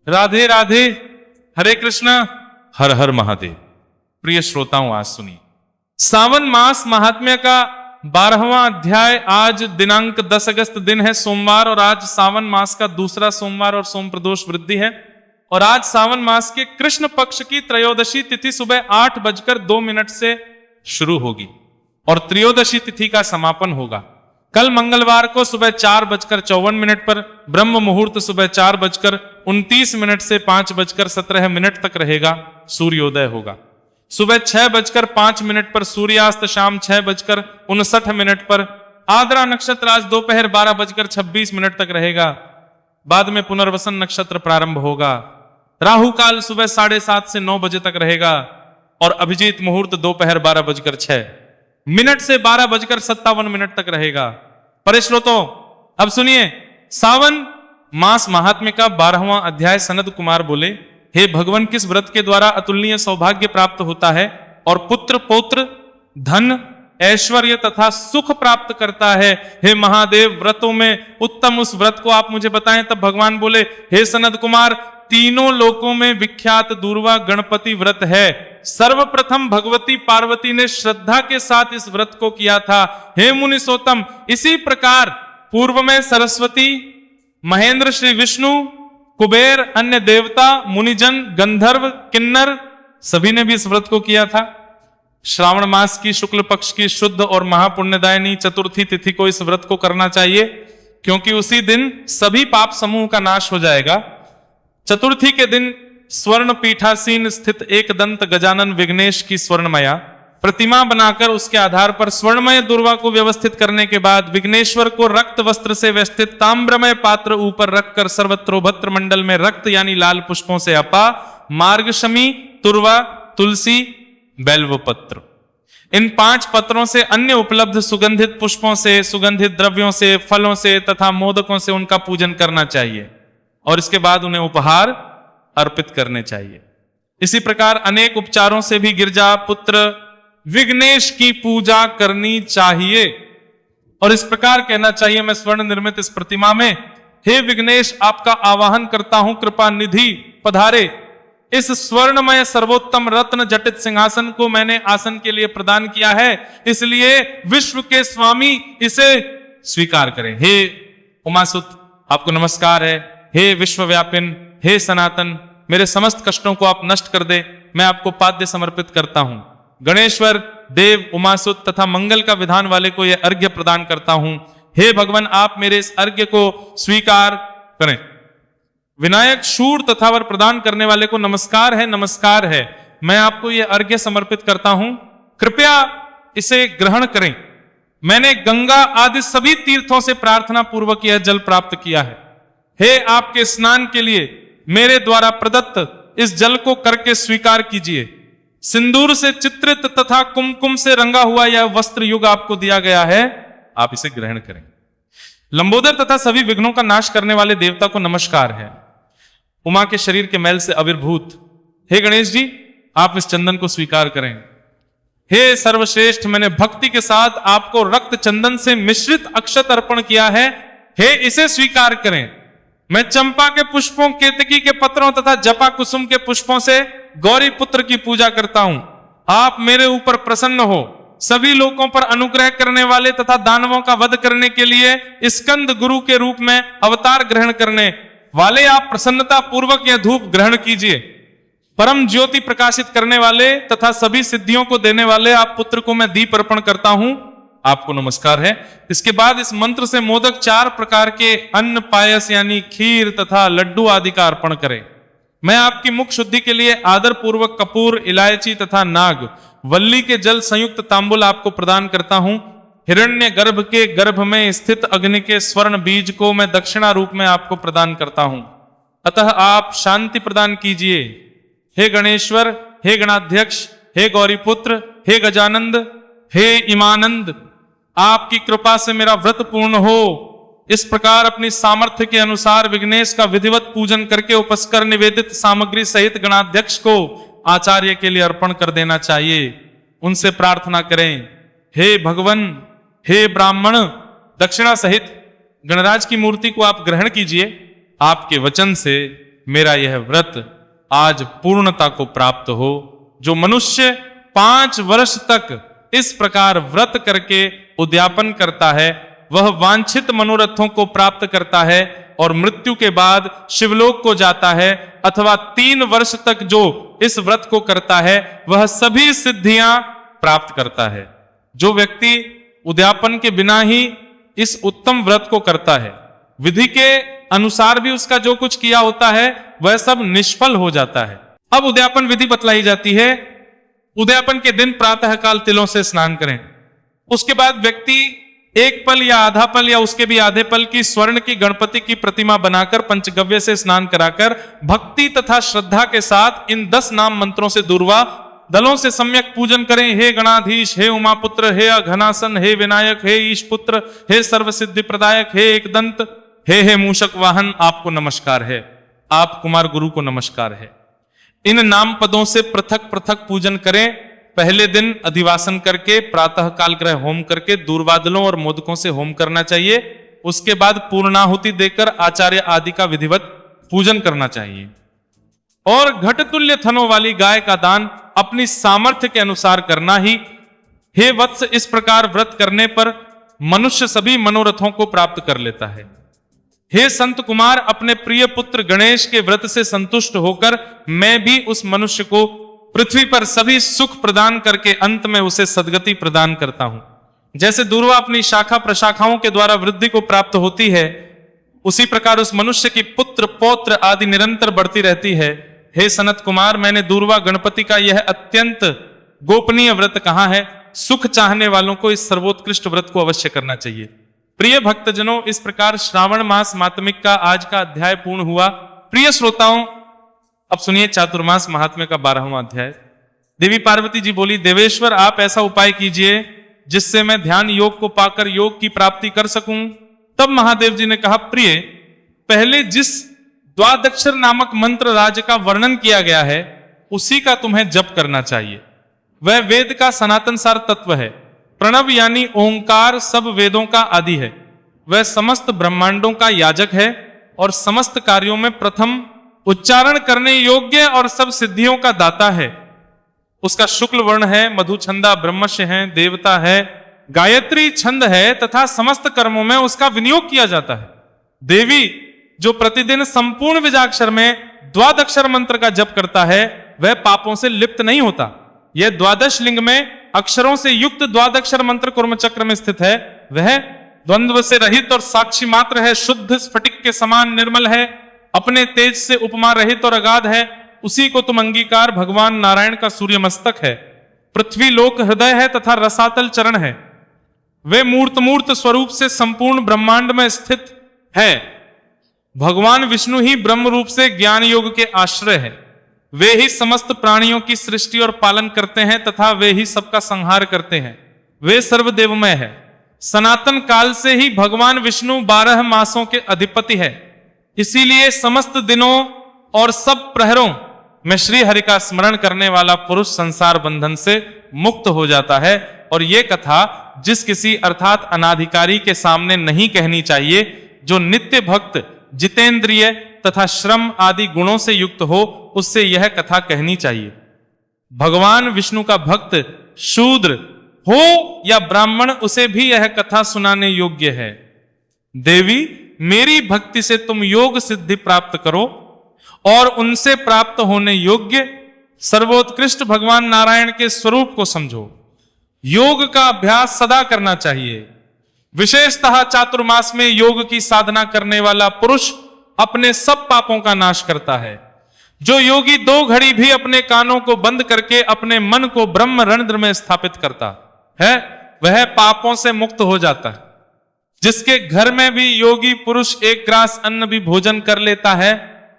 राधे राधे, हरे कृष्ण, हर हर महादेव। प्रिय श्रोताओं, आज सुनिए सावन मास महात्म्य का 12वां अध्याय। आज दिनांक 10 अगस्त दिन है, सोमवार, और आज सावन मास का दूसरा सोमवार और सोम प्रदोष वृद्धि है। और आज सावन मास के कृष्ण पक्ष की त्रयोदशी तिथि सुबह 8:02 से शुरू होगी और त्रयोदशी तिथि का समापन होगा। कल मंगलवार को सुबह 4:54 पर ब्रह्म मुहूर्त सुबह 4:29 से 5:17 तक रहेगा, सूर्योदय होगा। सुबह 6:05 पर सूर्यास्त, शाम 6:59 पर आद्रा नक्षत्र आज दोपहर 12:26 तक रहेगा। बाद में पुनर्वसन नक्षत्र प्रारंभ होगा। राहु काल सुबह 7:30 से 9 बजे तक रहेगा और अभिजीत मुहूर्त दोपहर 12:06 से 12:57 तक रहेगा। परिश्रोतों, अब सुनिए सावन मास महात्म्य का 12वां अध्याय। सनद कुमार बोले, हे भगवान, किस व्रत के द्वारा अतुलनीय सौभाग्य प्राप्त होता है और पुत्र पौत्र धन ऐश्वर्य तथा सुख प्राप्त करता है? हे महादेव, व्रतों में उत्तम उस व्रत को आप मुझे बताएं। तब भगवान बोले, हे सनद कुमार, तीनों लोकों में विख्यात दूरवा गणपति व्रत है। सर्वप्रथम भगवती पार्वती ने श्रद्धा के साथ इस व्रत को किया था। हे मुनिसोत्तम, इसी प्रकार पूर्व में सरस्वती, महेंद्र, श्री विष्णु, कुबेर, अन्य देवता, मुनिजन, गंधर्व, किन्नर सभी ने भी इस व्रत को किया था। श्रावण मास की शुक्ल पक्ष की शुद्ध और महापुण्यदायिनी चतुर्थी तिथि को इस व्रत को करना चाहिए, क्योंकि उसी दिन सभी पाप समूह का नाश हो जाएगा। चतुर्थी के दिन स्वर्ण पीठासीन स्थित एक दंत गजानन विघ्नेश की स्वर्णमया प्रतिमा बनाकर उसके आधार पर स्वर्णमय दुर्वा को व्यवस्थित करने के बाद विघ्नेश्वर को रक्त वस्त्र से व्यवस्थित ताम्रमय पात्र ऊपर रखकर सर्वत्रोभत्र मंडल में रक्त यानी लाल पुष्पों से अपा, मार्गशमी, तुरवा, तुलसी, बेल्वपत्र, इन 5 पत्रों से अन्य उपलब्ध सुगंधित पुष्पों से, सुगंधित द्रव्यों से, फलों से तथा मोदकों से उनका पूजन करना चाहिए और इसके बाद उन्हें उपहार अर्पित करने चाहिए। इसी प्रकार अनेक उपचारों से भी गिरजा पुत्र विघ्नेश की पूजा करनी चाहिए और इस प्रकार कहना चाहिए, मैं स्वर्ण निर्मित इस प्रतिमा में, हे विघ्नेश, आपका आवाहन करता हूं, कृपा निधि पधारे। इस स्वर्णमय सर्वोत्तम रत्न जटित सिंहासन को मैंने आसन के लिए प्रदान किया है, इसलिए विश्व के स्वामी इसे स्वीकार करें। हे उमासुत, आपको नमस्कार है। हे विश्वव्यापिन, हे सनातन, मेरे समस्त कष्टों को आप नष्ट कर दे, मैं आपको पाद्य समर्पित करता हूं। गणेश्वर, देव, उमासुत तथा मंगल का विधान वाले को यह अर्घ्य प्रदान करता हूं। हे भगवान, आप मेरे इस अर्घ्य को स्वीकार करें। विनायक, शूर तथा वर प्रदान करने वाले को नमस्कार है, नमस्कार है, मैं आपको यह अर्घ्य समर्पित करता हूं, कृपया इसे ग्रहण करें। मैंने गंगा आदि सभी तीर्थों से प्रार्थना पूर्वक यह जल प्राप्त किया है। हे आपके स्नान के लिए मेरे द्वारा प्रदत्त इस जल को करके स्वीकार कीजिए। सिंदूर से चित्रित तथा कुमकुम से रंगा हुआ यह वस्त्र युग आपको दिया गया है, आप इसे ग्रहण करें। लंबोदर तथा सभी विघ्नों का नाश करने वाले देवता को नमस्कार है, उमा के शरीर के मैल से आविर्भूत। हे गणेश जी, आप इस चंदन को स्वीकार करें। हे सर्वश्रेष्ठ, मैंने भक्ति के साथ आपको रक्त चंदन से मिश्रित अक्षत अर्पण किया है, हे इसे स्वीकार करें। मैं चंपा के पुष्पों, केतकी के पत्रों तथा जपा कुसुम के पुष्पों से गौरी पुत्र की पूजा करता हूं। आप मेरे ऊपर प्रसन्न हो, सभी लोगों पर अनुग्रह करने वाले तथा दानवों का वध करने के लिए स्कंद गुरु के रूप में अवतार ग्रहण करने वाले आप प्रसन्नता पूर्वक यह धूप ग्रहण कीजिए। परम ज्योति प्रकाशित करने वाले तथा सभी सिद्धियों को देने वाले आप पुत्र को मैं दीप अर्पण करता हूं, आपको नमस्कार है। इसके बाद इस मंत्र से मोदक 4 प्रकार के अन्न, पायस यानी खीर तथा लड्डू आदि का अर्पण करें। मैं आपकी मुख शुद्धि के लिए आदर पूर्वक कपूर, इलायची तथा नाग वल्ली के जल संयुक्त तांबुल आपको प्रदान करता हूं। हिरण्य गर्भ के गर्भ में स्थित अग्नि के स्वर्ण बीज को मैं दक्षिणा रूप में आपको प्रदान करता हूं, अतः आप शांति प्रदान कीजिए। हे गणेश्वर, हे गणाध्यक्ष, हे गौरीपुत्र, हे गजानंद, हे इमानंद, आपकी कृपा से मेरा व्रत पूर्ण हो। इस प्रकार अपनी सामर्थ्य के अनुसार विघ्नेश का विधिवत पूजन करके उपस्कर निवेदित सामग्री सहित गणाध्यक्ष को आचार्य के लिए अर्पण कर देना चाहिए। उनसे प्रार्थना करें, हे भगवान, हे ब्राह्मण, दक्षिणा सहित गणराज की मूर्ति को आप ग्रहण कीजिए। आपके वचन से मेरा यह व्रत आज पूर्णता को प्राप्त हो। जो मनुष्य 5 वर्ष तक इस प्रकार व्रत करके उद्यापन करता है, वह वांछित मनोरथों को प्राप्त करता है और मृत्यु के बाद शिवलोक को जाता है, अथवा 3 वर्ष तक जो इस व्रत को करता है वह सभी सिद्धियां प्राप्त करता है। जो व्यक्ति उद्यापन के बिना ही इस उत्तम व्रत को करता है, विधि के अनुसार भी उसका जो कुछ किया होता है वह सब निष्फल हो जाता है। अब उद्यापन विधि बतलाई जाती है। उद्यापन के दिन प्रातः काल तिलों से स्नान करें। उसके बाद व्यक्ति 1 पल या आधा पल या उसके भी आधे पल की स्वर्ण की गणपति की प्रतिमा बनाकर पंचगव्य से स्नान कराकर भक्ति तथा श्रद्धा के साथ इन 10 नाम मंत्रों से दूर्वा दलों से सम्यक पूजन करें। हे गणाधीश, हे उमापुत्र, हे अघनासन, हे विनायक, हे ईश पुत्र, हे सर्वसिद्धि प्रदायक, हे एकदंत, हे मूषक वाहन, आपको नमस्कार है। आप कुमार गुरु को नमस्कार है। इन नाम पदों से पृथक पृथक पूजन करें। पहले दिन अधिवासन करके प्रातः काल ग्रह होम करके दूर्वादलों और मोदकों से होम करना चाहिए। उसके बाद पूर्णाहुति देकर आचार्य आदि का विधिवत पूजन करना चाहिए। और घटतुल्य थनों वाली गाय का दान अपनी सामर्थ्य के अनुसार करना ही। हे वत्स, इस प्रकार व्रत करने पर मनुष्य सभी मनोरथों को प्राप्त कर लेता है। हे संत कुमार, अपने प्रिय पुत्र गणेश के व्रत से संतुष्ट होकर मैं भी उस मनुष्य को पृथ्वी पर सभी सुख प्रदान करके अंत में उसे सद्गति प्रदान करता हूं। जैसे दूर्वा अपनी शाखा प्रशाखाओं के द्वारा वृद्धि को प्राप्त होती है, उसी प्रकार उस मनुष्य की पुत्र पौत्र आदि निरंतर बढ़ती रहती है। हे सनत कुमार, मैंने दूर्वा गणपति का यह अत्यंत गोपनीय व्रत कहा है। सुख चाहने वालों को इस सर्वोत्कृष्ट व्रत को अवश्य करना चाहिए। प्रिय भक्तजनों, इस प्रकार श्रावण मास मातमिक का आज का अध्याय पूर्ण हुआ। प्रिय श्रोताओं, अब सुनिए चातुर्मास महात्म्य का 12वां अध्याय। देवी पार्वती जी बोली, देवेश्वर आप ऐसा उपाय कीजिए जिससे मैं ध्यान योग को पाकर योग की प्राप्ति कर सकूं। तब महादेव जी ने कहा, प्रिय, पहले जिस द्वादक्षर नामक मंत्र राज का वर्णन किया गया है उसी का तुम्हें जप करना चाहिए। वह वेद का सनातन सार तत्व है। प्रणव यानी ओंकार सब वेदों का आदि है। वह समस्त ब्रह्मांडों का याजक है और समस्त कार्यों में प्रथम उच्चारण करने योग्य और सब सिद्धियों का दाता है। उसका शुक्ल वर्ण है, मधुछंदा ब्रह्मस्य है, देवता है, गायत्री छंद है तथा समस्त कर्मों में उसका विनियोग किया जाता है। देवी जो प्रतिदिन संपूर्ण बीजाक्षर में द्वादक्षर मंत्र का जप करता है वह पापों से लिप्त नहीं होता। यह द्वादश लिंग में अक्षरों से युक्त द्वादक्षर मंत्र कुर्म चक्र में स्थित है। वह द्वंद्व से रहित और साक्षी मात्र है, शुद्ध स्फटिक के समान निर्मल है, अपने तेज से उपमा रहित और अगाध है। उसी को तुम अंगीकार भगवान नारायण का सूर्य मस्तक है, पृथ्वी लोक हृदय है तथा रसातल चरण है। वे मूर्त स्वरूप से संपूर्ण ब्रह्मांड में स्थित है। भगवान विष्णु ही ब्रह्म रूप से ज्ञान योग के आश्रय है। वे ही समस्त प्राणियों की सृष्टि और पालन करते हैं तथा वे ही सबका संहार करते हैं। वे सर्वदेवमय है। सनातन काल से ही भगवान विष्णु 12 मासों के अधिपति है। इसीलिए समस्त दिनों और सब प्रहरों में श्री हरि का स्मरण करने वाला पुरुष संसार बंधन से मुक्त हो जाता है। और ये कथा जिस किसी अर्थात अनाधिकारी के सामने नहीं कहनी चाहिए, जो नित्य भक्त जितेंद्रिय तथा श्रम आदि गुणों से युक्त हो, उससे यह कथा कहनी चाहिए। भगवान विष्णु का भक्त शूद्र हो या ब्राह्मण, उसे भी यह कथा सुनाने योग्य है। देवी, मेरी भक्ति से तुम योग सिद्धि प्राप्त करो और उनसे प्राप्त होने योग्य सर्वोत्कृष्ट भगवान नारायण के स्वरूप को समझो। योग का अभ्यास सदा करना चाहिए। विशेषतः चातुर्मास में योग की साधना करने वाला पुरुष अपने सब पापों का नाश करता है। जो योगी 2 घड़ी भी अपने कानों को बंद करके अपने मन को ब्रह्म रंध्र में स्थापित करता है, वह पापों से मुक्त हो जाता है। जिसके घर में भी योगी पुरुष 1 ग्रास अन्न भी भोजन कर लेता है,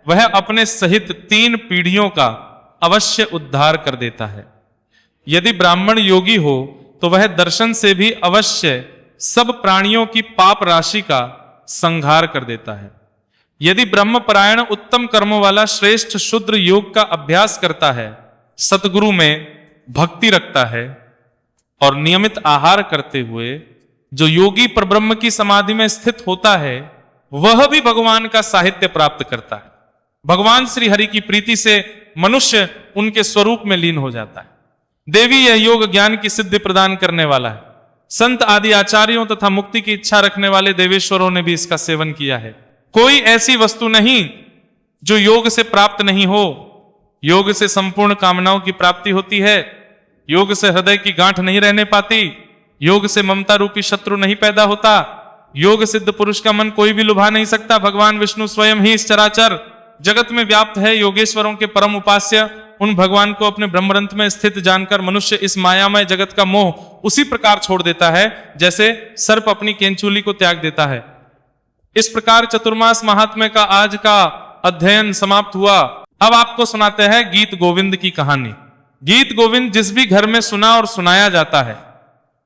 वह अपने सहित 3 पीढ़ियों का अवश्य उद्धार कर देता है। यदि ब्राह्मण योगी हो तो वह दर्शन से भी अवश्य सब प्राणियों की पाप राशि का संहार कर देता है। यदि ब्रह्मपरायण उत्तम कर्मों वाला श्रेष्ठ शूद्र योग का अभ्यास करता है, सतगुरु में भक्ति रखता है और नियमित आहार करते हुए जो योगी परब्रह्म की समाधि में स्थित होता है, वह भी भगवान का साहित्य प्राप्त करता है। भगवान श्री हरि की प्रीति से मनुष्य उनके स्वरूप में लीन हो जाता है। देवी यह योग ज्ञान की सिद्धि प्रदान करने वाला है। संत आदि आचार्यों तथा मुक्ति की इच्छा रखने वाले देवेश्वरों ने भी इसका सेवन किया है। कोई ऐसी वस्तु नहीं जो योग से प्राप्त नहीं हो। योग से संपूर्ण कामनाओं की प्राप्ति होती है। योग से हृदय की गांठ नहीं रहने पाती। योग से ममता रूपी शत्रु नहीं पैदा होता। योग सिद्ध पुरुष का मन कोई भी लुभा नहीं सकता। भगवान विष्णु स्वयं ही इस चराचर जगत में व्याप्त है। योगेश्वरों के परम उपास्य उन भगवान को अपने ब्रह्मरंध्र में स्थित जानकर मनुष्य इस मायामय जगत का मोह उसी प्रकार छोड़ देता है जैसे सर्प अपनी केंचुली को त्याग देता है। इस प्रकार चतुर्मास महात्म्य का आज का अध्ययन समाप्त हुआ। अब आपको सुनाते हैं गीत गोविंद की कहानी। गीत गोविंद जिस भी घर में सुना और सुनाया जाता है,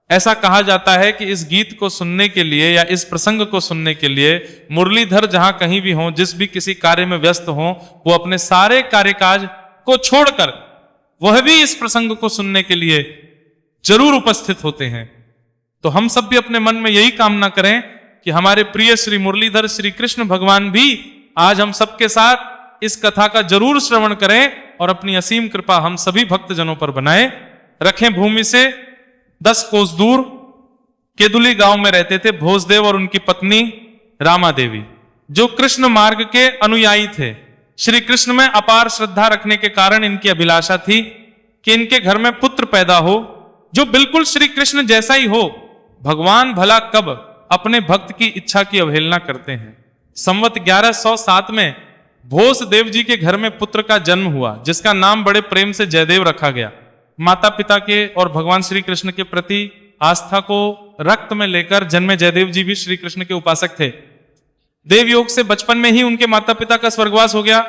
ऐसा कहा जाता है कि इस गीत को सुनने के लिए या इस प्रसंग को सुनने के लिए मुरलीधर जहां कहीं भी हों, जिस भी किसी कार्य में व्यस्त हों, वो अपने सारे कार्यकाज को छोड़कर वह भी इस प्रसंग को सुनने के लिए जरूर उपस्थित होते हैं। तो हम सब भी अपने मन में यही कामना करें कि हमारे प्रिय श्री मुरलीधर श्री कृष्ण भगवान भी आज हम सबके साथ इस कथा का जरूर श्रवण करें और अपनी असीम कृपा हम सभी भक्तजनों पर बनाए रखें। भूमि से 10 कोस दूर केदुली गांव में रहते थे भोजदेव और उनकी पत्नी रामा देवी, जो कृष्ण मार्ग के अनुयायी थे। श्री कृष्ण में अपार श्रद्धा रखने के कारण इनकी अभिलाषा थी कि इनके घर में पुत्र पैदा हो जो बिल्कुल श्री कृष्ण जैसा ही हो। भगवान भला कब अपने भक्त की इच्छा की अवहेलना करते हैं। संवत 1107 में भोजदेव जी के घर में पुत्र का जन्म हुआ, जिसका नाम बड़े प्रेम से जयदेव रखा गया। माता पिता के और भगवान श्री कृष्ण के प्रति आस्था को रक्त में लेकर जन्मे जयदेव जी भी श्री कृष्ण के उपासक थे। देव योग से बचपन में ही उनके माता पिता का स्वर्गवास हो गया।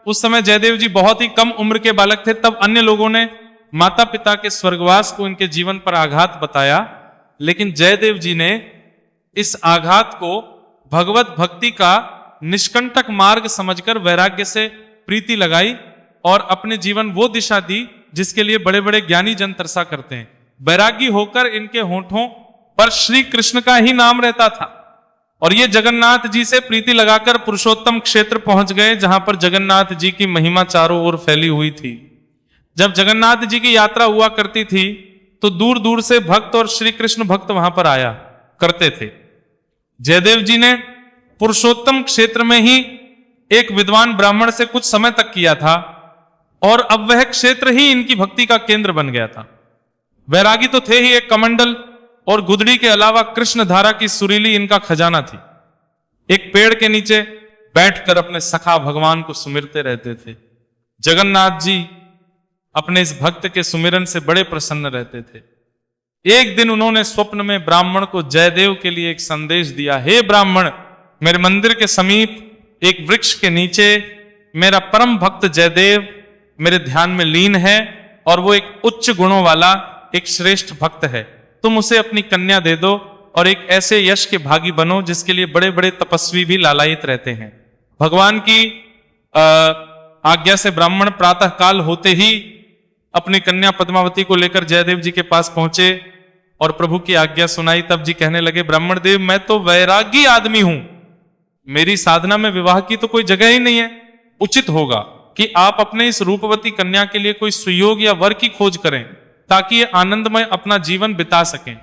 उस समय जयदेव जी बहुत ही कम उम्र के बालक थे। तब अन्य लोगों ने माता पिता के स्वर्गवास को इनके जीवन पर आघात बताया, लेकिन जयदेव जी ने इस आघात को भगवत भक्ति का निष्कंटक मार्ग समझकर वैराग्य से प्रीति लगाई और अपने जीवन वो दिशा दी जिसके लिए बड़े बड़े ज्ञानी जन तरसा करते हैं। वैरागी होकर इनके होठों पर श्री कृष्ण का ही नाम रहता था और ये जगन्नाथ जी से प्रीति लगाकर पुरुषोत्तम क्षेत्र पहुंच गए, जहां पर जगन्नाथ जी की महिमा चारों ओर फैली हुई थी। जब जगन्नाथ जी की यात्रा हुआ करती थी तो दूर दूर से भक्त और श्री कृष्ण भक्त वहां पर आया करते थे। जयदेव जी ने पुरुषोत्तम क्षेत्र में ही एक विद्वान ब्राह्मण से कुछ समय तक किया था और अब वह क्षेत्र ही इनकी भक्ति का केंद्र बन गया था। वैरागी तो थे ही, एक कमंडल और गुदड़ी के अलावा कृष्ण धारा की सुरीली इनका खजाना थी। एक पेड़ के नीचे बैठकर अपने सखा भगवान को सुमिरते रहते थे। जगन्नाथ जी अपने इस भक्त के सुमिरन से बड़े प्रसन्न रहते थे। एक दिन उन्होंने स्वप्न में ब्राह्मण को जयदेव के लिए एक संदेश दिया। हे ब्राह्मण, मेरे मंदिर के समीप एक वृक्ष के नीचे मेरा परम भक्त जयदेव मेरे ध्यान में लीन है और वो एक उच्च गुणों वाला एक श्रेष्ठ भक्त है। तुम उसे अपनी कन्या दे दो और एक ऐसे यश के भागी बनो जिसके लिए बड़े बड़े तपस्वी भी लालायित रहते हैं। भगवान की आज्ञा से ब्राह्मण प्रातः काल होते ही अपनी कन्या पद्मावती को लेकर जयदेव जी के पास पहुंचे और प्रभु की आज्ञा सुनाई। तब जी कहने लगे, ब्राह्मण देव, मैं तो वैरागी आदमी हूं, मेरी साधना में विवाह की तो कोई जगह ही नहीं है। उचित होगा कि आप अपने इस रूपवती कन्या के लिए कोई सुयोग या वर की खोज करें ताकि ये आनंदमय अपना जीवन बिता सकें।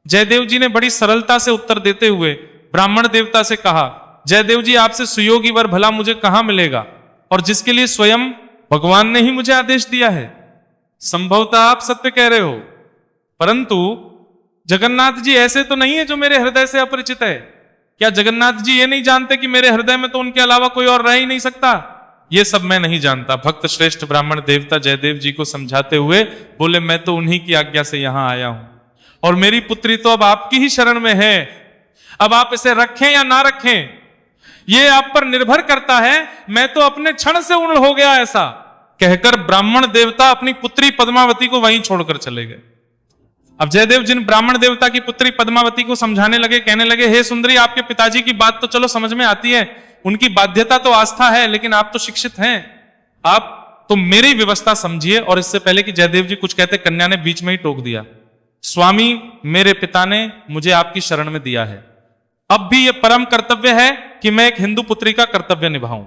जयदेव जी ने बड़ी सरलता से उत्तर देते हुए ब्राह्मण देवता से कहा, जयदेव जी, आपसे सुयोगी वर भला मुझे कहां मिलेगा और जिसके लिए स्वयं भगवान ने ही मुझे आदेश दिया है। संभवतः आप सत्य कह रहे हो, परंतु जगन्नाथ जी ऐसे तो नहीं है जो मेरे हृदय से अपरिचित है। क्या जगन्नाथ जी ये नहीं जानते कि मेरे हृदय में तो उनके अलावा कोई और रह ही नहीं सकता? ये सब मैं नहीं जानता। भक्त श्रेष्ठ ब्राह्मण देवता जयदेव जी को समझाते हुए बोले, मैं तो उन्हीं की आज्ञा से यहां आया हूं और मेरी पुत्री तो अब आपकी ही शरण में है। अब आप इसे रखें या ना रखें ये आप पर निर्भर करता है। मैं तो अपने क्षण से उन्नत हो गया। ऐसा कहकर ब्राह्मण देवता अपनी पुत्री पद्मावती को वहीं छोड़कर चले गए। अब जयदेव जिन ब्राह्मण देवता की पुत्री पद्मावती को समझाने लगे, कहने लगे, हे सुंदरी, आपके पिताजी की बात तो चलो समझ में आती है, उनकी बाध्यता तो आस्था है, लेकिन आप तो शिक्षित हैं, आप तो मेरी व्यवस्था समझिए। और इससे पहले कि जयदेव जी कुछ कहते, कन्या ने बीच में ही टोक दिया, स्वामी, मेरे पिता ने मुझे आपकी शरण में दिया है। अब भी यह परम कर्तव्य है कि मैं एक हिंदू पुत्री का कर्तव्य निभाऊं।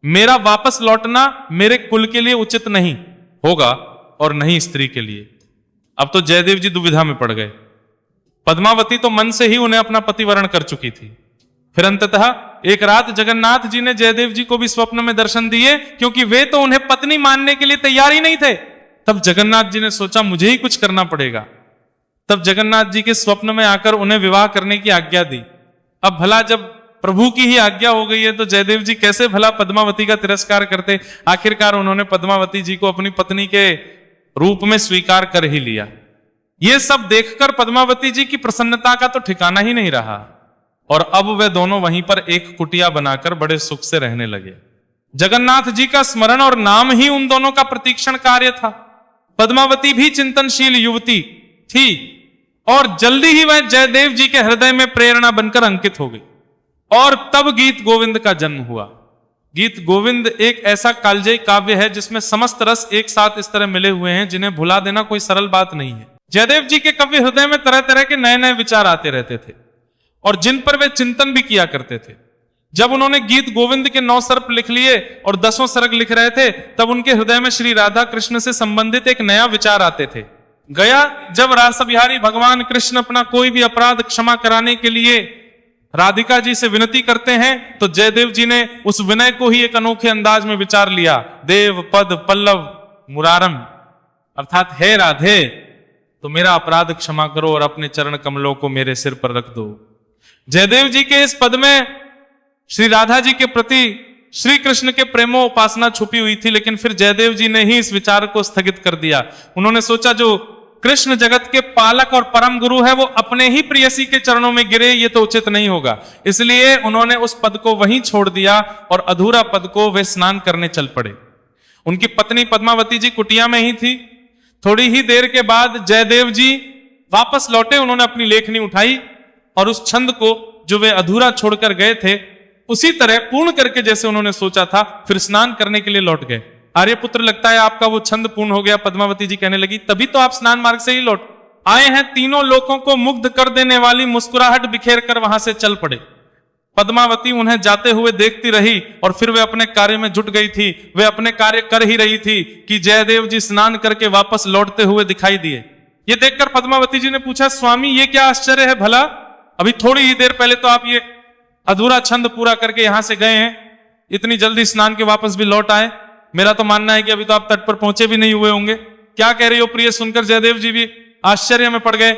मेरा वापस लौटना मेरे कुल के लिए उचित नहीं होगा और नहीं स्त्री के लिए। अब तो जयदेव जी दुविधा में पड़ गए। पद्मावती तो मन से ही उन्हें अपना पति वरण कर चुकी थी। फिर अंततः एक रात जगन्नाथ जी ने जयदेव जी को भी स्वप्न में दर्शन दिए, क्योंकि वे तो उन्हें पत्नी मानने के लिए तैयार ही नहीं थे। तब जगन्नाथ जी ने सोचा मुझे ही कुछ करना पड़ेगा। तब जगन्नाथ जी के स्वप्न में आकर उन्हें विवाह करने की आज्ञा दी। अब भला जब प्रभु की ही आज्ञा हो गई है तो जयदेव जी कैसे भला पद्मावती का तिरस्कार करते। आखिरकार उन्होंने पद्मावती जी को अपनी पत्नी के रूप में स्वीकार कर ही लिया। यह सब देखकर पद्मावती जी की प्रसन्नता का तो ठिकाना ही नहीं रहा और अब वे दोनों वहीं पर एक कुटिया बनाकर बड़े सुख से रहने लगे। जगन्नाथ जी का स्मरण और नाम ही उन दोनों का प्रतीक्षण कार्य था। पद्मावती भी चिंतनशील युवती थी और जल्दी ही वह जयदेव जी के हृदय में प्रेरणा बनकर अंकित हो गई। और तब गीत गोविंद का जन्म हुआ। गीत गोविंद एक ऐसा कालजयी काव्य है जिसमें समस्त रस एक साथ इस तरह मिले हुए हैं जिन्हें भुला देना कोई सरल बात नहीं है। जयदेव जी के कवि हृदय में तरह तरह के नए नए विचार आते रहते थे और जिन पर वे चिंतन भी किया करते थे। जब उन्होंने गीत गोविंद के 9 सर्प लिख लिए और 10वां सर्ग लिख रहे थे, तब उनके हृदय में श्री राधा कृष्ण से संबंधित एक नया विचार आते थे। गया जब रास बिहारी भगवान कृष्ण अपना कोई भी अपराध क्षमा कराने के लिए राधिका जी से विनती करते हैं तो जयदेव जी ने उस विनय को ही एक अनोखे अंदाज में विचार लिया। देव पद पल्लव मुरारम, अर्थात हे राधे तो मेरा अपराध क्षमा करो और अपने चरण कमलों को मेरे सिर पर रख दो। जयदेव जी के इस पद में श्री राधा जी के प्रति श्री कृष्ण के प्रेमो उपासना छुपी हुई थी, लेकिन फिर जयदेव जी ने ही इस विचार को स्थगित कर दिया। उन्होंने सोचा जो कृष्ण जगत के पालक और परम गुरु है वो अपने ही प्रियसी के चरणों में गिरे, ये तो उचित नहीं होगा। इसलिए उन्होंने उस पद को वहीं छोड़ दिया और अधूरा पद को वे स्नान करने चल पड़े। उनकी पत्नी पद्मावती जी कुटिया में ही थी। थोड़ी ही देर के बाद जयदेव जी वापस लौटे। उन्होंने अपनी लेखनी उठाई और उस छंद को जो वे अधूरा छोड़कर गए थे उसी तरह पूर्ण करके जैसे उन्होंने सोचा था, फिर स्नान करने के लिए लौट गए। आर्यपुत्र लगता है आपका वो छंद पूर्ण हो गया। पद्मावती जी कहने लगी तभी तो आप स्नान मार्ग से ही लौट आए हैं। तीनों लोगों को मुग्ध कर देने वाली मुस्कुराहट बिखेर कर वहां से चल पड़े। पद्मावती उन्हें जाते हुए देखती रही और फिर वे अपने कार्य में जुट गई थी। वे अपने कार्य कर ही रही थी कि जयदेव जी स्नान करके वापस लौटते हुए दिखाई दिए। ये देखकर पद्मावती जी ने पूछा, स्वामी ये क्या आश्चर्य है भला? अभी थोड़ी ही देर पहले तो आप ये अधूरा छंद पूरा करके यहां से गए हैं, इतनी जल्दी स्नान के वापस भी लौट आए। मेरा तो मानना है कि अभी तो आप तट पर पहुंचे भी नहीं हुए होंगे। क्या कह रही हो प्रिय? सुनकर जयदेव जी भी आश्चर्य में पड़ गए।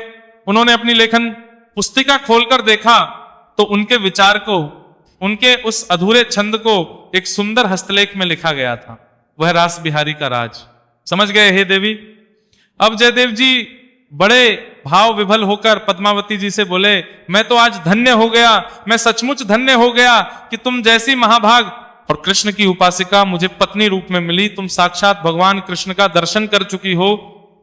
उन्होंने अपनी लेखन पुस्तिका खोलकर देखा तो उनके विचार को, उनके उस अधूरे छंद को एक सुंदर हस्तलेख में लिखा गया था। वह रास बिहारी का राज। समझ गए हे देवी? अब जयदेव जी बड़े भाव विभल होकर पद्मावती जी से बोले, मैं तो आज धन्य हो गया, मैं सचमुच धन्य हो गया कि तुम जैसी महाभाग और कृष्ण की उपासिका मुझे पत्नी रूप में मिली। तुम साक्षात भगवान कृष्ण का दर्शन कर चुकी हो।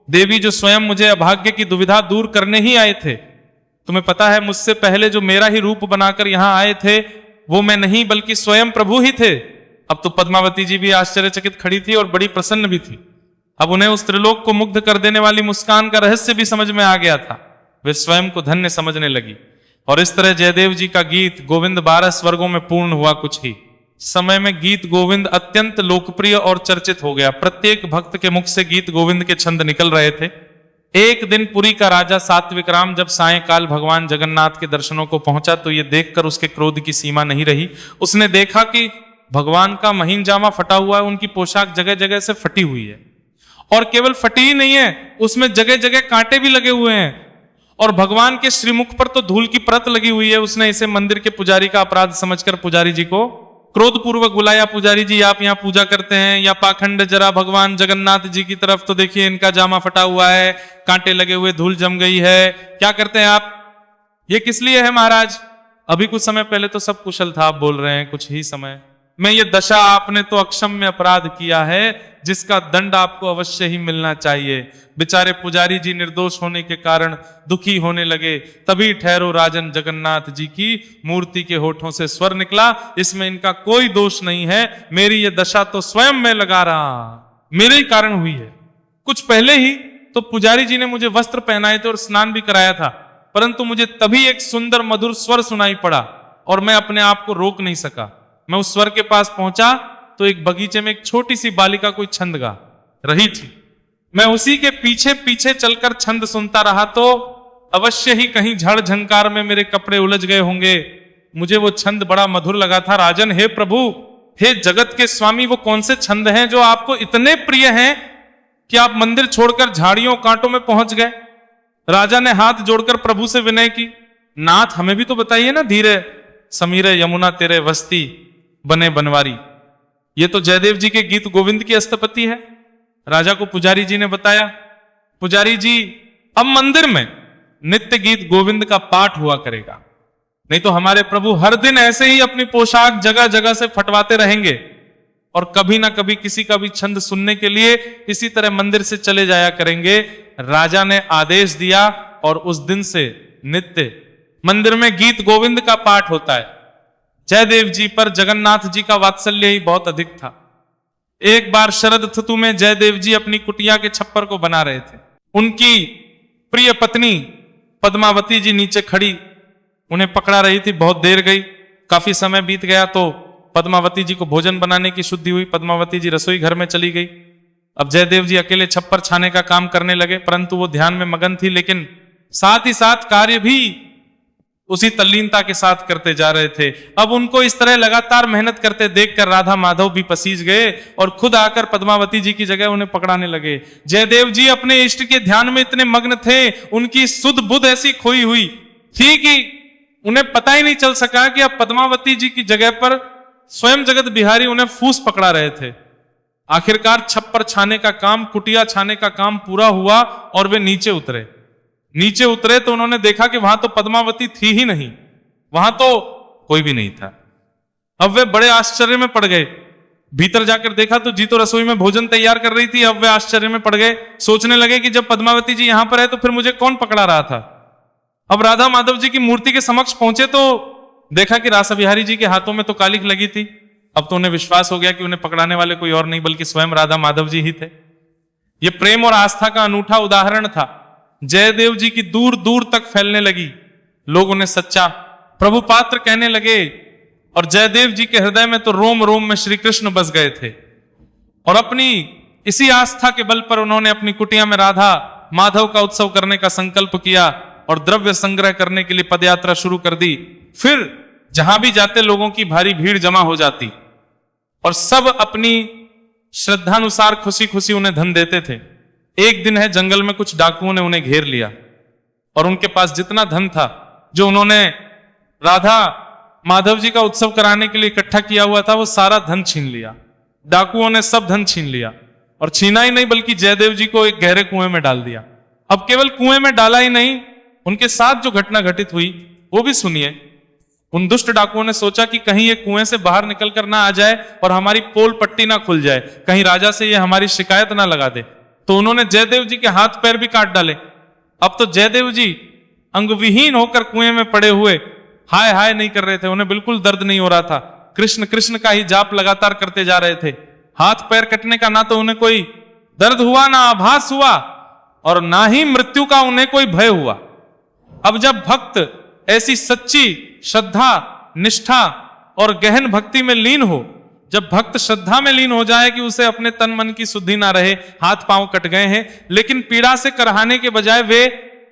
देवी जो स्वयं मुझे अभाग्य की दुविधा दूर करने ही आए थे। तुम्हें पता है मुझसे पहले जो मेरा ही रूप बनाकर यहां आए थे वो मैं नहीं बल्कि स्वयं प्रभु ही थे। अब तो पद्मावती जी भी आश्चर्यचकित खड़ी थी और बड़ी प्रसन्न भी थी। अब उन्हें उस त्रिलोक को मुग्ध कर देने वाली मुस्कान का रहस्य भी समझ में आ गया था। वे स्वयं को धन्य समझने लगी और इस तरह जयदेव जी का गीत गोविंद 12 स्वर्गों में पूर्ण हुआ। कुछ ही समय में गीत गोविंद अत्यंत लोकप्रिय और चर्चित हो गया। प्रत्येक भक्त के मुख से गीत गोविंद के छंद निकल रहे थे। एक दिन पुरी का राजा सात्विक राम जब सायंकाल भगवान जगन्नाथ के दर्शनों को पहुंचा तो ये देखकर उसके क्रोध की सीमा नहीं रही। उसने देखा कि भगवान का महीन जामा फटा हुआ है, उनकी पोशाक जगह जगह से फटी हुई है और केवल फटी ही नहीं है, उसमें जगह जगह कांटे भी लगे हुए हैं और भगवान के श्रीमुख पर तो धूल की परत लगी हुई है। उसने इसे मंदिर के पुजारी का अपराध समझकर पुजारी जी को क्रोधपूर्वक बुलाया। पुजारी जी आप यहाँ पूजा करते हैं या पाखंड जरा भगवान जगन्नाथ जी की तरफ तो देखिए, इनका जामा फटा हुआ है, कांटे लगे हुए, धूल जम गई है, क्या करते हैं आप? ये किस लिए है महाराज? अभी कुछ समय पहले तो सब कुशल था, आप बोल रहे हैं कुछ ही समय में ये दशा, आपने तो अक्षम्य अपराध किया है जिसका दंड आपको अवश्य ही मिलना चाहिए। बेचारे पुजारी जी निर्दोष होने के कारण दुखी होने लगे। तभी ठहरो राजन जगन्नाथ जी की मूर्ति के होठों से स्वर निकला, इसमें इनका कोई दोष नहीं है, मेरी ये दशा तो स्वयं मैं लगा रहा, मेरे ही कारण हुई है। कुछ पहले ही तो पुजारी जी ने मुझे वस्त्र पहनाए थे और स्नान भी कराया था, परंतु मुझे तभी एक सुंदर मधुर स्वर सुनाई पड़ा और मैं अपने आप को रोक नहीं सका। मैं उस स्वर के पास पहुंचा तो एक बगीचे में एक छोटी सी बालिका कोई छंद गा रही थी। मैं उसी के पीछे पीछे चलकर छंद सुनता रहा तो अवश्य ही कहीं झड़ झंकार में मेरे कपड़े उलझ गए होंगे। मुझे वो छंद बड़ा मधुर लगा था। राजन, हे प्रभु, हे जगत के स्वामी, वो कौन से छंद हैं जो आपको इतने प्रिय हैं कि आप मंदिर छोड़कर झाड़ियों कांटों में पहुंच गए? राजा ने हाथ जोड़कर प्रभु से विनय की, नाथ हमें भी तो बताइए ना। धीरे समीरे यमुना तेरे वस्ती बने बनवारी, ये तो जयदेव जी के गीत गोविंद की अस्तपति है। राजा को पुजारी जी ने बताया, पुजारी जी अब मंदिर में नित्य गीत गोविंद का पाठ हुआ करेगा, नहीं तो हमारे प्रभु हर दिन ऐसे ही अपनी पोशाक जगह जगह से फटवाते रहेंगे और कभी ना कभी किसी का भी छंद सुनने के लिए इसी तरह मंदिर से चले जाया करेंगे। राजा ने आदेश दिया और उस दिन से नित्य मंदिर में गीत गोविंद का पाठ होता है। जयदेव जी पर जगन्नाथ जी का वात्सल्य ही बहुत अधिक था। एक बार शरद ऋतु में जयदेव जी अपनी कुटिया के छप्पर को बना रहे थे। उनकी प्रिय पत्नी पद्मावती जी नीचे खड़ी उन्हें पकड़ा रही थी। बहुत देर गई, काफी समय बीत गया तो पद्मावती जी को भोजन बनाने की शुद्धि हुई। पद्मावती जी रसोई घर में चली गई। अब जयदेव जी अकेले छप्पर छाने का काम करने लगे, परंतु वो ध्यान में मगन थी, लेकिन साथ ही साथ कार्य भी उसी तल्लीनता के साथ करते जा रहे थे। अब उनको इस तरह लगातार मेहनत करते देखकर राधा माधव भी पसीज गए और खुद आकर पद्मावती जी की जगह उन्हें पकड़ाने लगे। जयदेव जी अपने इष्ट के ध्यान में इतने मग्न थे, उनकी सुध बुध ऐसी खोई हुई थी कि उन्हें पता ही नहीं चल सका कि अब पद्मावती जी की जगह पर स्वयं जगत बिहारी उन्हें फूस पकड़ा रहे थे। आखिरकार छप्पर छाने का काम, कुटिया छाने का काम पूरा हुआ और वे नीचे उतरे। नीचे उतरे तो उन्होंने देखा कि वहां तो पद्मावती थी ही नहीं, वहां तो कोई भी नहीं था। अब वे बड़े आश्चर्य में पड़ गए। भीतर जाकर देखा तो जी तो रसोई में भोजन तैयार कर रही थी। अब वे आश्चर्य में पड़ गए, सोचने लगे कि जब पद्मावती जी यहां पर है तो फिर मुझे कौन पकड़ा रहा था। अब राधा माधव जी की मूर्ति के समक्ष पहुंचे तो देखा कि रासा बिहारी जी के हाथों में तो कालिख लगी थी। अब तो उन्हें विश्वास हो गया कि उन्हें पकड़ाने वाले कोई और नहीं बल्कि स्वयं राधा माधव जी ही थे। यह प्रेम और आस्था का अनूठा उदाहरण था। जयदेव जी की दूर दूर तक फैलने लगी। लोग उन्हें सच्चा प्रभु पात्र कहने लगे और जयदेव जी के हृदय में तो रोम रोम में श्री कृष्ण बस गए थे। और अपनी इसी आस्था के बल पर उन्होंने अपनी कुटिया में राधा माधव का उत्सव करने का संकल्प किया और द्रव्य संग्रह करने के लिए पदयात्रा शुरू कर दी। फिर जहां भी जाते लोगों की भारी भीड़ जमा हो जाती और सब अपनी श्रद्धानुसार खुशी खुशी उन्हें धन देते थे। एक दिन है, जंगल में कुछ डाकुओं ने उन्हें घेर लिया और उनके पास जितना धन था जो उन्होंने राधा माधव जी का उत्सव कराने के लिए इकट्ठा किया हुआ था, वो सारा धन छीन लिया। डाकुओं ने सब धन छीन लिया और छीना ही नहीं बल्कि जयदेव जी को एक गहरे कुएं में डाल दिया। अब केवल कुएं में डाला ही नहीं, उनके साथ जो घटना घटित हुई वो भी सुनिए। उन दुष्ट डाकुओं ने सोचा कि कहीं ये कुएं से बाहर निकल कर ना आ जाए और हमारी पोल पट्टी ना खुल जाए, कहीं राजा से ये हमारी शिकायत ना लगा दे। तो उन्होंने जयदेव जी के हाथ पैर भी काट डाले। अब तो जयदेव जी अंगविहीन होकर कुएं में पड़े हुए हाय हाय नहीं कर रहे थे। उन्हें बिल्कुल दर्द नहीं हो रहा था। कृष्ण कृष्ण का ही जाप लगातार करते जा रहे थे। हाथ पैर कटने का ना तो उन्हें कोई दर्द हुआ, ना आभास हुआ और ना ही मृत्यु का उन्हें कोई भय हुआ। अब जब भक्त ऐसी सच्ची श्रद्धा, निष्ठा और गहन भक्ति में लीन हो, जब भक्त श्रद्धा में लीन हो जाए कि उसे अपने तन मन की शुद्धि ना रहे, हाथ पांव कट गए हैं लेकिन पीड़ा से करहाने के बजाय वे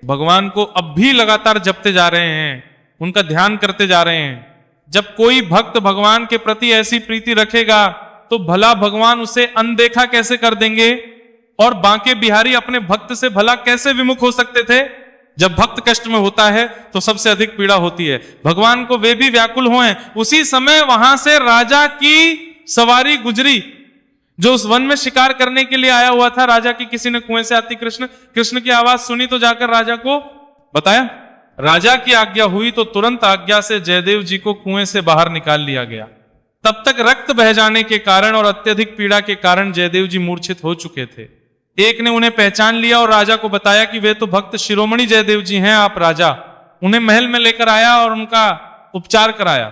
भगवान को अब भी लगातार जपते जा रहे हैं, उनका ध्यान करते जा रहे हैं। जब कोई भक्त भगवान के प्रति ऐसी प्रीति रखेगा तो भला भगवान उसे अनदेखा कैसे कर देंगे और बांके बिहारी अपने भक्त से भला कैसे विमुख हो सकते थे। जब भक्त कष्ट में होता है तो सबसे अधिक पीड़ा होती है। भगवान को वे भी व्याकुल हुए। उसी समय वहां से राजा की सवारी गुजरी जो उस वन में शिकार करने के लिए आया हुआ था। राजा की किसी ने कुएं से आती कृष्ण की आवाज सुनी तो जाकर राजा को बताया। राजा की आज्ञा हुई तो तुरंत आज्ञा से जयदेव जी को कुएं से बाहर निकाल लिया गया। तब तक रक्त बह जाने के कारण और अत्यधिक पीड़ा के कारण जयदेव जी मूर्छित हो चुके थे। एक ने उन्हें पहचान लिया और राजा को बताया कि वे तो भक्त शिरोमणि जयदेव जी हैं, आप राजा। उन्हें महल में लेकर आया और उनका उपचार कराया।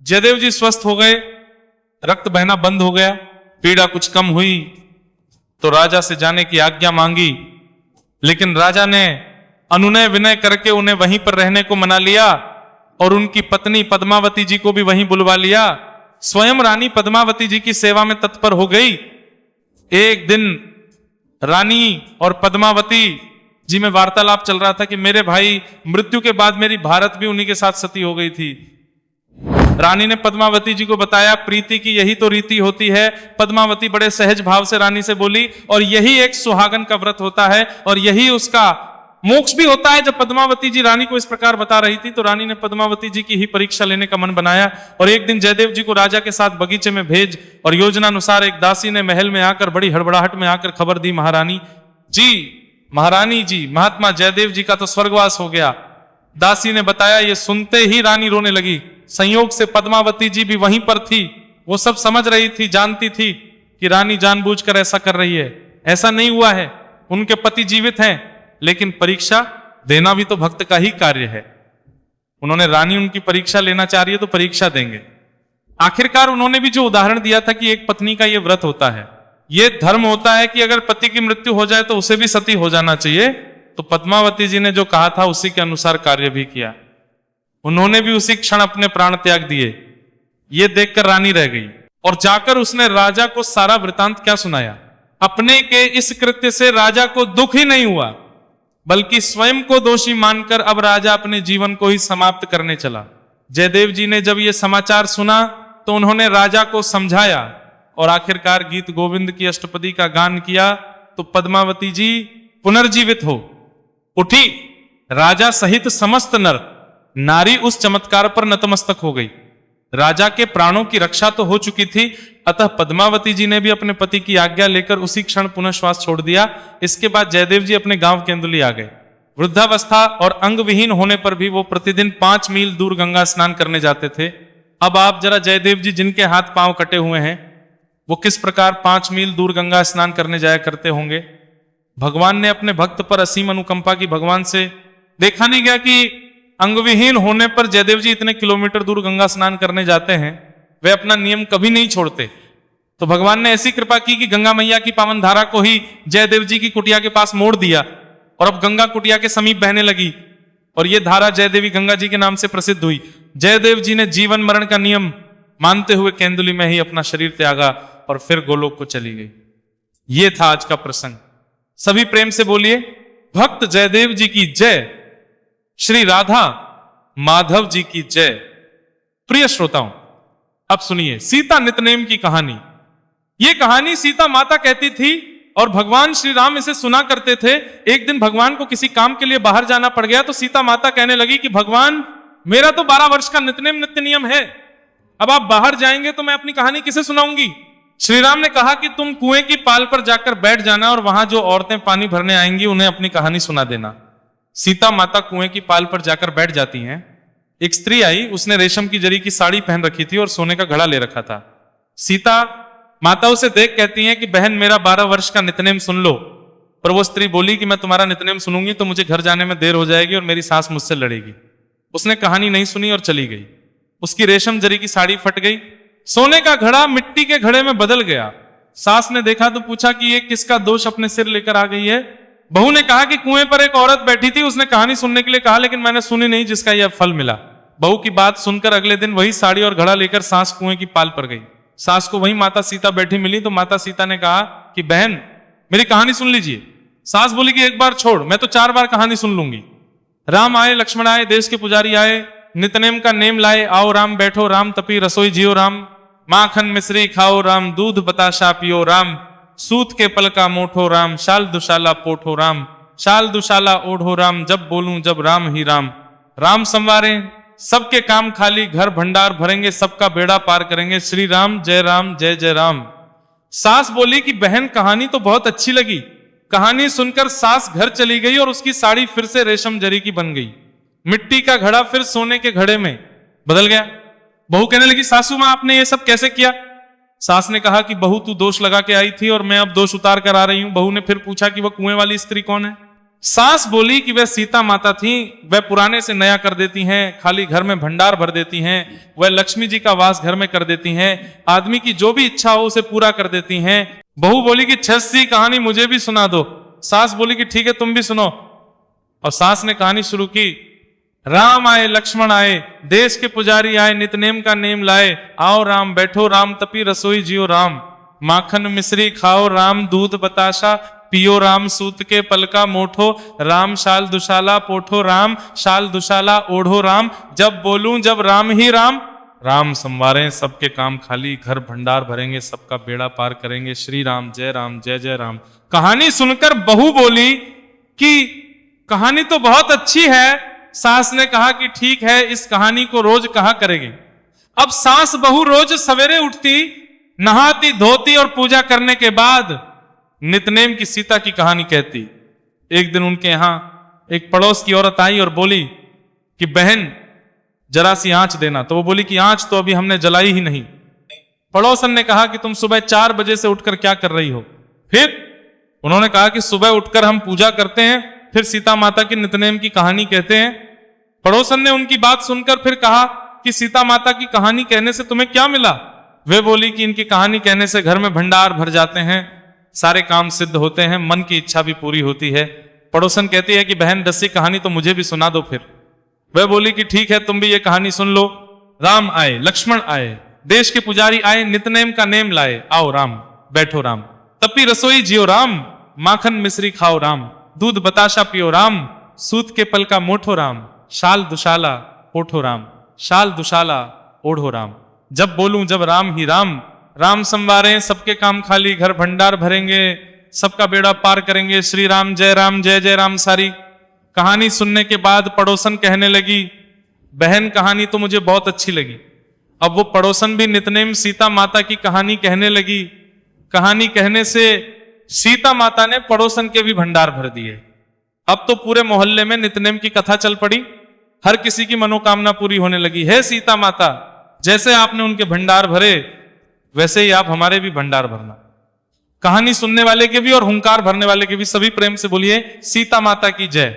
जयदेव जी स्वस्थ हो गए, रक्त बहना बंद हो गया, पीड़ा कुछ कम हुई तो राजा से जाने की आज्ञा मांगी। लेकिन राजा ने अनुनय विनय करके उन्हें वहीं पर रहने को मना लिया और उनकी पत्नी पद्मावती जी को भी वहीं बुलवा लिया। स्वयं रानी पद्मावती जी की सेवा में तत्पर हो गई। एक दिन रानी और पद्मावती जी में वार्तालाप चल रहा था कि मेरे भाई मृत्यु के बाद मेरी भारत भी उन्हीं के साथ सती हो गई थी। रानी ने पद्मावती जी को बताया, प्रीति की यही तो रीति होती है। पद्मावती बड़े सहज भाव से रानी से बोली, और यही एक सुहागन का व्रत होता है और यही उसका मोक्ष भी होता है। जब पद्मावती जी रानी को इस प्रकार बता रही थी तो रानी ने पद्मावती जी की ही परीक्षा लेने का मन बनाया और एक दिन जयदेव जी को राजा के साथ बगीचे में भेज और योजना अनुसार एक दासी ने महल में आकर बड़ी हड़बड़ाहट में आकर खबर दी, महारानी जी, महात्मा जयदेव जी का तो स्वर्गवास हो गया। दासी ने बताया, ये सुनते ही रानी रोने लगी। संयोग से पद्मावती जी भी वहीं पर थी। वो सब समझ रही थी, जानती थी कि रानी जानबूझकर ऐसा कर रही है। ऐसा नहीं हुआ है, उनके पति जीवित हैं, लेकिन परीक्षा देना भी तो भक्त का ही कार्य है। उन्होंने रानी उनकी परीक्षा लेना चाह रही है तो परीक्षा देंगे। आखिरकार उन्होंने भी जो उदाहरण दिया था कि एक पत्नी का यह व्रत होता है, ये धर्म होता है कि अगर पति की मृत्यु हो जाए तो उसे भी सती हो जाना चाहिए। तो पद्मावती जी ने जो कहा था उसी के अनुसार कार्य भी किया। उन्होंने भी उसी क्षण अपने प्राण त्याग दिए। ये देखकर रानी रह गई और जाकर उसने राजा को सारा वृतांत क्या सुनाया। अपने के इस कृत्य से राजा को दुख ही नहीं हुआ, बल्कि स्वयं को दोषी मानकर अब राजा अपने जीवन को ही समाप्त करने चला। जयदेव जी ने जब यह समाचार सुना तो उन्होंने राजा को समझाया और आखिरकार गीत गोविंद की अष्टपदी का गान किया तो पद्मावती जी पुनर्जीवित हो उठी। राजा सहित समस्त नर नारी उस चमत्कार पर नतमस्तक हो गई। राजा के प्राणों की रक्षा तो हो चुकी थी, अतः पद्मावती जी ने भी अपने पति की आज्ञा लेकर उसी क्षण पुनः श्वास छोड़ दिया। इसके बाद जयदेव जी अपने गांव केंदुली आ गए। वृद्धावस्था और अंग विहीन होने पर भी वो प्रतिदिन 5 मील दूर गंगा स्नान करने जाते थे। अब आप जरा जयदेव जी जिनके हाथ पांव कटे हुए हैं वो किस प्रकार 5 मील दूर गंगा स्नान करने जाया करते होंगे। भगवान ने अपने भक्त पर असीम अनुकंपा की। भगवान से देखा नहीं गया कि अंगविहीन होने पर जयदेव जी इतने किलोमीटर दूर गंगा स्नान करने जाते हैं, वे अपना नियम कभी नहीं छोड़ते। तो भगवान ने ऐसी कृपा की कि गंगा मैया की पावन धारा को ही जयदेव जी की कुटिया के पास मोड़ दिया और अब गंगा कुटिया के समीप बहने लगी और यह धारा जयदेवी गंगा जी के नाम से प्रसिद्ध हुई। जयदेव जी ने जीवन मरण का नियम मानते हुए केंदुली में ही अपना शरीर त्यागा और फिर गोलोक को चली गई। यह था आज का प्रसंग। सभी प्रेम से बोलिए, भक्त जयदेव जी की जय, श्री राधा माधव जी की जय। प्रिय श्रोताओं, अब सुनिए सीता नितनेम की कहानी। यह कहानी सीता माता कहती थी और भगवान श्री राम इसे सुना करते थे। एक दिन भगवान को किसी काम के लिए बाहर जाना पड़ गया तो सीता माता कहने लगी कि भगवान, मेरा तो 12 वर्ष का नितनेम नित्य नियम है, अब आप बाहर जाएंगे तो मैं अपनी कहानी किसे सुनाऊंगी। श्री राम ने कहा कि तुम कुएं की पाल पर जाकर बैठ जाना और वहां जो औरतें पानी भरने आएंगी उन्हें अपनी कहानी सुना देना। सीता माता कुएं की पाल पर जाकर बैठ जाती हैं। एक स्त्री आई, उसने रेशम की जरी की साड़ी पहन रखी थी और सोने का घड़ा ले रखा था। सीता माता उसे देख कहती हैं कि बहन, मेरा 12 वर्ष का नितनेम सुन लो। पर वो स्त्री बोली कि मैं तुम्हारा नितनेम सुनूंगी तो मुझे घर जाने में देर हो जाएगी और मेरी सास मुझसे लड़ेगी। उसने कहानी नहीं सुनी और चली गई। उसकी रेशम जरी की साड़ी फट गई, सोने का घड़ा मिट्टी के घड़े में बदल गया। सास ने देखा तो पूछा कि ये किसका दोष अपने सिर लेकर आ गई है। बहू ने कहा कि कुएं पर एक औरत बैठी थी, उसने कहानी सुनने के लिए कहा लेकिन मैंने सुनी नहीं, जिसका यह फल मिला। बहू की बात सुनकर अगले दिन वही साड़ी और घड़ा लेकर सास कुएं की पाल पर गई। सास को वही माता सीता बैठी मिली तो माता सीता ने कहा कि बहन, मेरी कहानी सुन लीजिए। सास बोली कि एक बार छोड़, मैं तो 4 बार कहानी सुन लूंगी। राम आए, लक्ष्मण आए, देश के पुजारी आए, नितनेम का नेम लाए, आओ राम बैठो राम, तपी रसोई जियो राम, माखन मिश्री खाओ राम, दूध बताशा पियो राम, सूत के पल का मोठो राम, शाल दुशाला पोठो राम, शाल दुशाला ओढ़ो राम, जब बोलूं जब राम ही राम। राम संवारे सबके काम खाली, घर भंडार भरेंगे, सबका बेड़ा पार करेंगे, श्री राम जय जय राम। सास बोली कि बहन, कहानी तो बहुत अच्छी लगी। कहानी सुनकर सास घर चली गई और उसकी साड़ी फिर से रेशम जरी की बन गई। मिट्टी का घड़ा फिर सोने के घड़े में बदल गया। बहू कहने लगी, सासू मां आपने ये सब कैसे किया। सास ने कहा कि बहू तू दोष लगा के आई थी और मैं अब दोष उतार कर आ रही हूं। बहू ने फिर पूछा कि वह कुएं वाली स्त्री कौन है। सास बोली कि वह सीता माता थी, वह पुराने से नया कर देती हैं, खाली घर में भंडार भर देती हैं, वह लक्ष्मी जी का वास घर में कर देती हैं, आदमी की जो भी इच्छा हो उसे पूरा कर देती हैं। बहू बोली कि छस्सी कहानी मुझे भी सुना दो। सास बोली कि ठीक है तुम भी सुनो। और सास ने कहानी शुरू की राम आए लक्ष्मण आए, देश के पुजारी आए, नितनेम का नेम लाए। आओ राम बैठो राम, तपी रसोई जियो राम। माखन मिश्री खाओ राम, दूध बताशा पियो राम, सूत के पलका मोठो राम, शाल दुशाला पोठो राम, शाल दुशाला ओढ़ो राम। जब बोलूं जब राम ही राम, राम संवारें सबके काम खाली, घर भंडार भरेंगे सबका बेड़ा पार करेंगे। श्री राम जय जय राम। कहानी सुनकर बहू बोली कि कहानी तो बहुत अच्छी है। सास ने कहा कि ठीक है, इस कहानी को रोज कहा करेंगे। अब सास बहू रोज सवेरे उठती, नहाती धोती और पूजा करने के बाद नितनेम की सीता की कहानी कहती। एक दिन उनके यहां एक पड़ोस की औरत आई और बोली कि बहन जरा सी आंच देना। तो वो बोली कि आंच तो अभी हमने जलाई ही नहीं। पड़ोसन ने कहा कि तुम सुबह 4 बजे से उठकर क्या कर रही हो? फिर उन्होंने कहा कि सुबह उठकर हम पूजा करते हैं, फिर सीता माता की नितनेम की कहानी कहते हैं। पड़ोसन ने उनकी बात सुनकर फिर कहा कि सीता माता की कहानी कहने से तुम्हें क्या मिला? वे बोली कि इनकी कहानी कहने से घर में भंडार भर जाते हैं, सारे काम सिद्ध होते हैं, मन की इच्छा भी पूरी होती है। पड़ोसन कहती है कि बहन रस्सी कहानी तो मुझे भी सुना दो। फिर वह बोली कि ठीक है, तुम भी ये कहानी सुन लो। राम आए लक्ष्मण आए, देश के पुजारी आए, नितनेम का नेम लाए। आओ राम बैठो राम, तपी रसोई जियो राम। माखन मिश्री खाओ राम, दूध बताशा पियो राम, सूत के पल का मोठो राम, शाल दुशाला ओढ़ो राम, शाल दुशाला ओढ़ो राम। जब बोलूं जब राम ही राम, राम संवारें सबके काम खाली, घर भंडार भरेंगे सबका बेड़ा पार करेंगे। श्री राम जय जय राम। सारी कहानी सुनने के बाद पड़ोसन कहने लगी बहन कहानी तो मुझे बहुत अच्छी लगी। अब वो पड़ोसन भी नितनेम सीता माता की कहानी कहने लगी। कहानी कहने से सीता माता ने पड़ोसन के भी भंडार भर दिए। अब तो पूरे मोहल्ले में नितनेम की कथा चल पड़ी, हर किसी की मनोकामना पूरी होने लगी। हे सीता माता, जैसे आपने उनके भंडार भरे वैसे ही आप हमारे भी भंडार भरना। कहानी सुनने वाले के भी और हुंकार भरने वाले के भी सभी प्रेम से बोलिए सीता माता की जय।